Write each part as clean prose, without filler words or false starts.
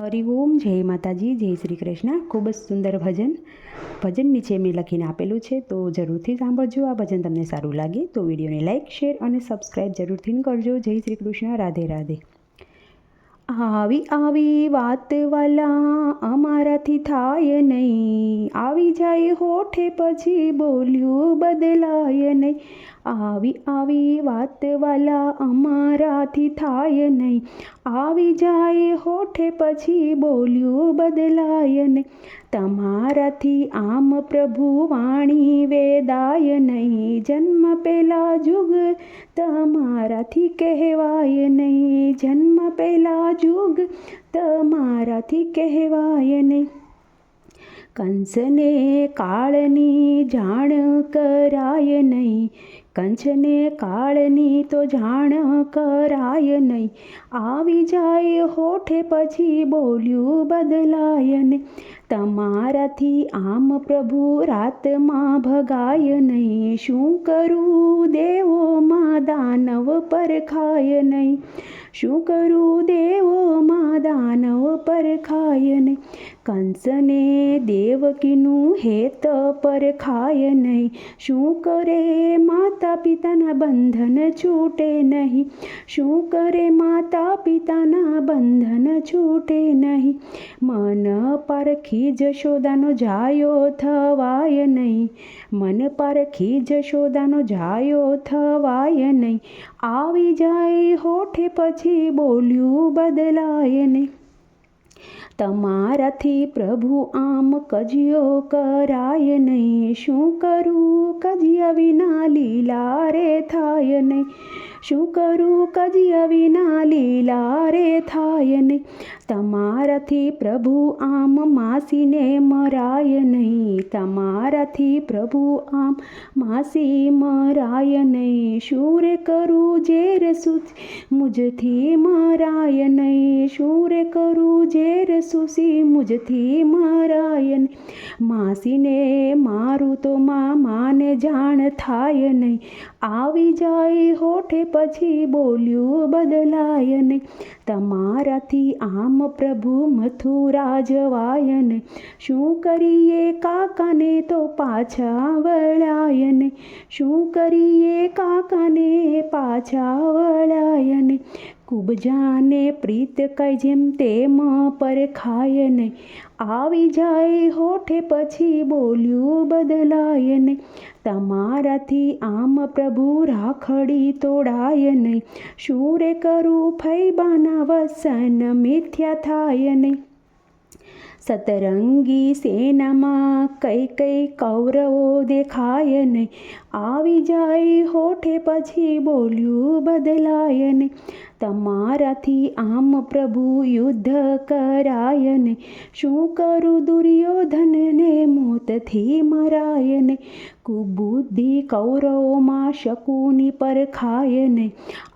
હરિઓમ, જય માતાજી, જય શ્રી કૃષ્ણ. ખૂબ જ સુંદર ભજન નીચે મેં લખીને આપેલું છે, તો જરૂરથી સાંભળજો. આ ભજન તમને સારું લાગે તો વિડીયોને લાઇક, શેર અને સબસ્ક્રાઈબ જરૂરથી કરજો. જય શ્રી કૃષ્ણ. રાધે રાધે. આવી આવી વાત વાલા અમારાથી થાય નહીં, આવી જાય હોઠે પછી બોલ્યું બદલાય નહીં. આવી આવી વાત વાલા અમારાથી થાય નહીં, આવી જાય હોઠે પછી બોલ્યું બદલાય નહીં. તમારાથી આમ પ્રભુ વાણી વેદાય નહીં, જન્મ પહેલા જુગ તમારાથી કહેવાય નહીં, જન્મ પહેલા જુગ તમારાથી કહેવાય નહીં. કંસને કાળની જાણ કરાય નહીં, કંસને કાળની તો જાણ કરાય નહીં. આવી જાય હોઠે પછી બોલ્યું બદલાય નહીં. તમારાથી આમ પ્રભુ રાતમાં ભગાય નહીં, શું કરું દેવોમાં દાનવ પરખાય નહીં, શું કરું દેવોમાં દાનવ પરખાય નહીં. કંસને દેવકીનું હેત પરખાય નહીં, શું કરે માતા પિતાના બંધન છૂટે નહીં, શું કરે માતા પિતાના બંધન છૂટે નહીં. મન પારખી જશોદાનો જાયો થવાય નહીં, મન પારખી જશોદાનો જાયો થવાય નહીં. આવી જાય હોઠે પછી બોલ્યું બદલાય નહીં. તમારાથી પ્રભુ આમ કજિયો કરાય નહીં, શું કરું કજિયા વિના લીલા રે થાય નહીં, શું કરું કજિયા વિના લીલા રે થાય નહીં. તમારાથી પ્રભુ આમ માસીને મરાય નહીં, તમારાથી પ્રભુ આમ માસી મરાય નહીં. શું રે કરું ઝેર સૂસી મુજથી મરાય નહીં, શું રે કરું ઝેર સૂસી મુજથી મરાય નહીં. માસીને મારું તો મામાને જાણ થાય નહીં, આવી જાય હોઠે પછી બોલ્યું બદલાય નહીં. તમારાથી આમ પ્રભુ મથુરા જવાય નહીં, શું કરીએ કાકાને તો પાછા વળાય નહીં, શું કરીએ કાકાને પાછા વળાય નહીં. કુબજાને પ્રીત કઈ જેમ તેમ પરખાય નહીં, આવી જાય હોઠે પછી બોલ્યું બદલાય નહીં. તમારાથી આમ પ્રભુ રાખડી તોડાય નહીં, શું રે કરું ફૈબાના વસન મિથ્યા થાય નહીં. સતરંગી સેનામાં કઈ કઈ કૌરવો દેખાય નહીં, આવી જાય હોઠે પછી બોલ્યું બદલાય નહીં. તમારાથી આમ પ્રભુ યુદ્ધ કરાય નહીં, શું કરું દુર્યોધનને મોતથી મરાય નહીં. કુબુદ્ધિ કૌરવોમાં શકુની પરખાય નહીં,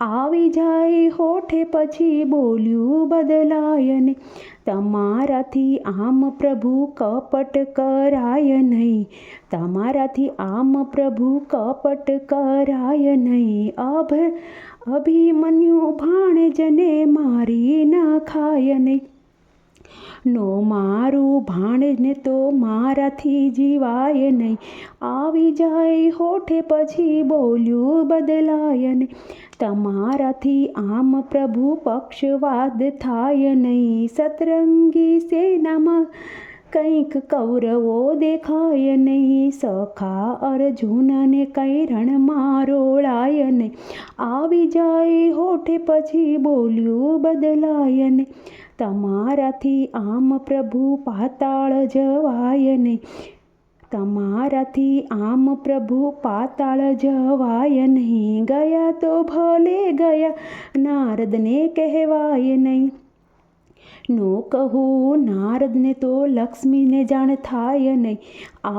આવી જાય હોઠે પછી બોલ્યું બદલાય નહીં. તમારાથી આમ પ્રભુ કપટ કરાય નહીં, તમારાથી આમ પ્રભુ કપટ કરાય નહીં. અભિમન્યુ ભાણેજને મારી ન ખાય નહીં, નો મારું ભાણેજને તો મારાથી જીવાય નહીં. આવી જાય હોઠે પછી બોલ્યું બદલાય નહીં. તમારાથી આમ પ્રભુ પક્ષવાદ થાય નહીં, સતરંગી સેનામાં કંઈક કૌરવો દેખાય નહીં. સખા અર્જુનને કંઈ રણમાં રોળાય નહીં, આવી જાય હોઠે પછી બોલ્યું બદલાય નહીં. તમારાથી આમ પ્રભુ પાતાળ જવાય નહીં, તમારાથી આમ પ્રભુ પાતાળ જવાય નહીં. ગયા તો ભલે ગયા નારદને કહેવાય નહીં, નો કહું નારદને તો લક્ષ્મીને જાણ થાય નહીં.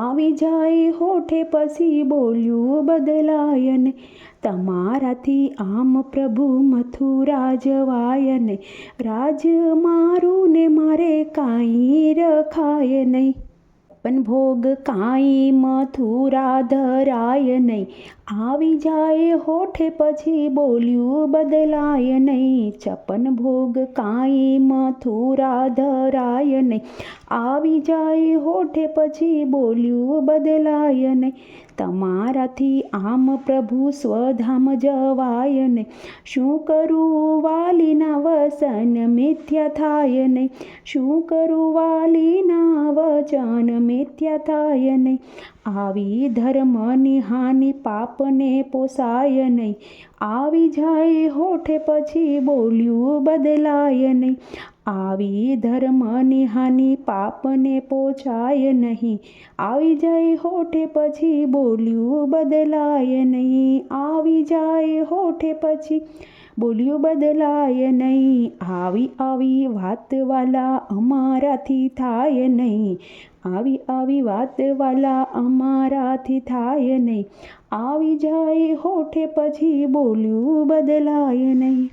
આવી જાય હોઠે પછી બોલ્યું બદલાય નહીં. તમારાથી આમ પ્રભુ મથુરા જવાય નહીં, રાજ મારું ને મારે કાંઈ રખાય નહીં. પણ ભોગ કાંઈ મથુરા ધરાય નહીં, આવી જાય હોઠે પછી બોલ્યું બદલાય નહીં, છપ્પન ભોગ કાંઈ મથુરા ધરાય નહીં. આવી જાય હોઠે પછી બોલ્યું બદલાય નહીં, તમારાથી આમ પ્રભુ સ્વધામ જવાય નહીં. શું કરું વાલીના વસન મિથ્યા થાય નહીં, શું કરું વાલીના વચન મિથ્યા થાય નહીં. આવી ધર્મની હાનિ પાપને પોસાય નહીં, આવી જાય હોઠે પછી બોલ્યું બદલાય નહીં. આવી ધર્મની હાનિ પાપને પોસાય નહીં, આવી જાય હોઠે પછી બોલ્યું બદલાય નહીં. આવી જાય હોઠે પછી બોલ્યું બદલાય નહીં, આવી વાત વાલા અમારાથી થાય નહીં, આવી વાત વાલા અમારાથી થાય નહીં. આવી જાય હોઠે પછી બોલ્યું બદલાય નહીં.